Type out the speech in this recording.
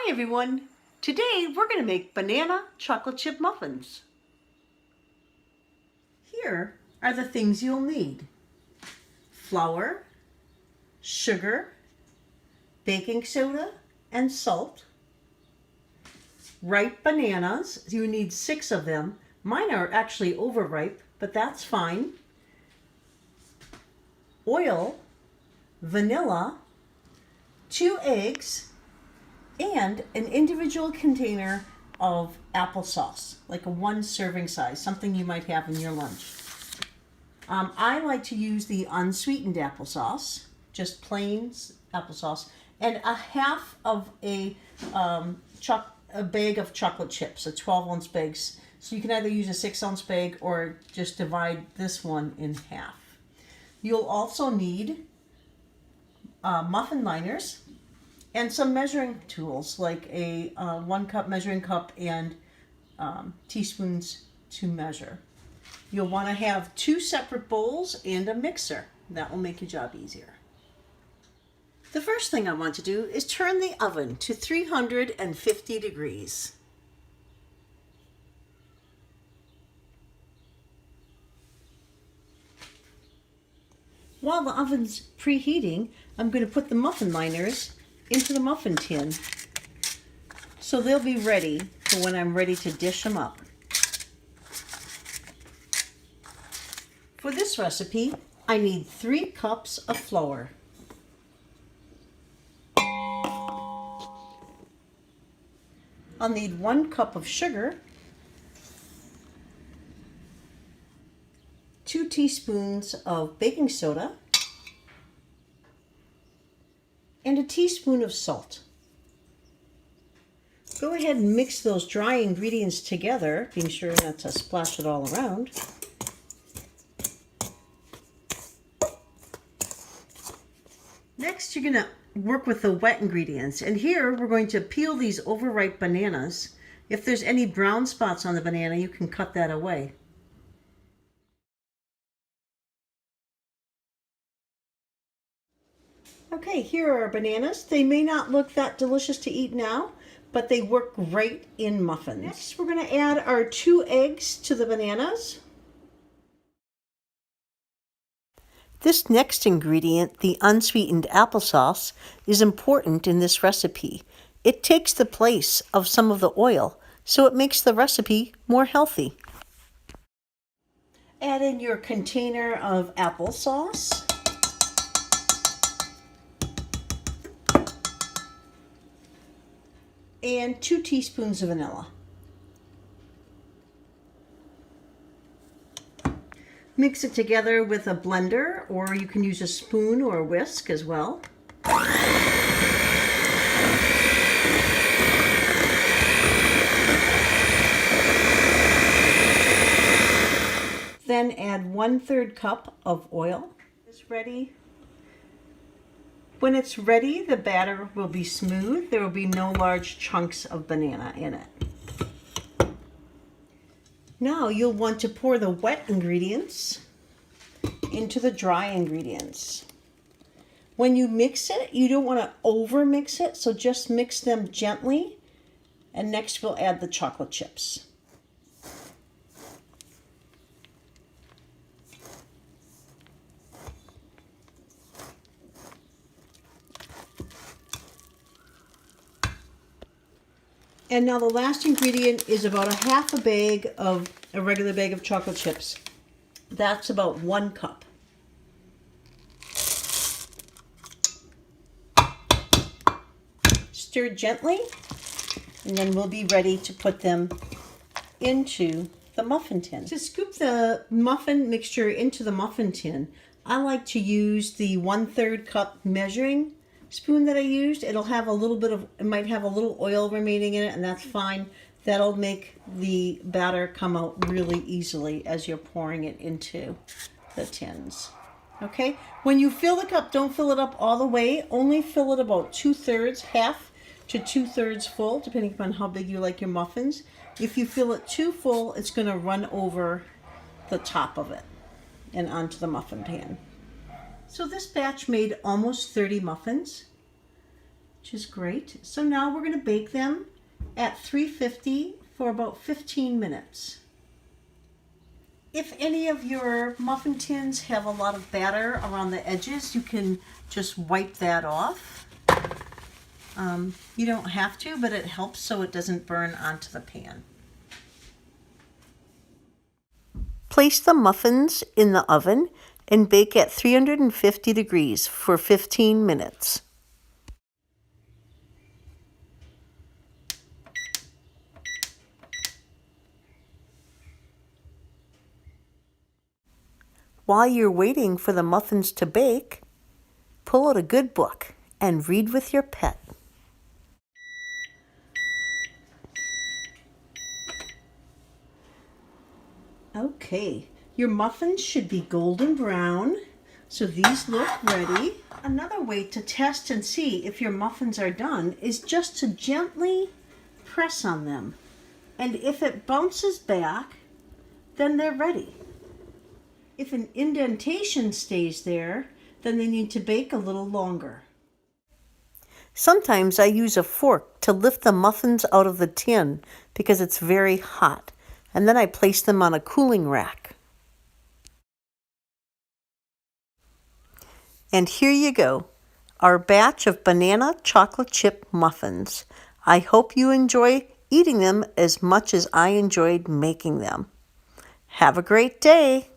Hi everyone! Today we're going to make banana chocolate chip muffins. Here are the things you'll need. Flour, sugar, baking soda, and salt. Ripe bananas, you need 6 of them. Mine are actually overripe, but that's fine. Oil, vanilla, 2 eggs, and an individual container of applesauce, like a 1 serving size, something you might have in your lunch. I like to use the unsweetened applesauce, just plain applesauce, and a half of a bag of chocolate chips, a 12-ounce bag. So you can either use a 6-ounce bag or just divide this one in half. You'll also need muffin liners and some measuring tools like a 1-cup measuring cup and teaspoons to measure. You'll want to have 2 separate bowls and a mixer. That will make your job easier. The first thing I want to do is turn the oven to 350 degrees. While the oven's preheating, I'm going to put the muffin liners into the muffin tin so they'll be ready for when I'm ready to dish them up. For this recipe, I need 3 cups of flour. I'll need 1 cup of sugar, 2 teaspoons of baking soda, and a teaspoon of salt. Go ahead and mix those dry ingredients together, being sure not to splash it all around. Next, you're going to work with the wet ingredients. And here, we're going to peel these overripe bananas. If there's any brown spots on the banana, you can cut that away. Okay, here are our bananas. They may not look that delicious to eat now, but they work great in muffins. Next, we're going to add our 2 eggs to the bananas. This next ingredient, the unsweetened applesauce, is important in this recipe. It takes the place of some of the oil, so it makes the recipe more healthy. Add in your container of applesauce. And 2 teaspoons of vanilla. Mix it together with a blender, or you can use a spoon or a whisk as well. Then add 1/3 cup of oil. It's ready. When it's ready, the batter will be smooth. There will be no large chunks of banana in it. Now you'll want to pour the wet ingredients into the dry ingredients. When you mix it, you don't want to over mix it, so just mix them gently. And next we'll add the chocolate chips. And now the last ingredient is about a half a bag of a regular bag of chocolate chips. That's about 1 cup. Stir gently, and then we'll be ready to put them into the muffin tin. To scoop the muffin mixture into the muffin tin, I like to use the 1/3 cup measuring spoon that I used. It'll have a little bit of, it might have a little oil remaining in it, and that's fine. That'll make the batter come out really easily as you're pouring it into the tins. Okay, when you fill the cup, don't fill it up all the way. Only fill it about 2/3, half to 2/3 full, depending upon how big you like your muffins. If you fill it too full, it's going to run over the top of it and onto the muffin pan. So this batch made almost 30 muffins. which is great. So now we're going to bake them at 350 for about 15 minutes. If any of your muffin tins have a lot of batter around the edges, you can just wipe that off. You don't have to, but it helps so it doesn't burn onto the pan. Place the muffins in the oven and bake at 350 degrees for 15 minutes. While you're waiting for the muffins to bake, pull out a good book and read with your pet. Okay, your muffins should be golden brown, so these look ready. Another way to test and see if your muffins are done is just to gently press on them. And if it bounces back, then they're ready. If an indentation stays there, then they need to bake a little longer. Sometimes I use a fork to lift the muffins out of the tin because it's very hot, and then I place them on a cooling rack. And here you go, our batch of banana chocolate chip muffins. I hope you enjoy eating them as much as I enjoyed making them. Have a great day!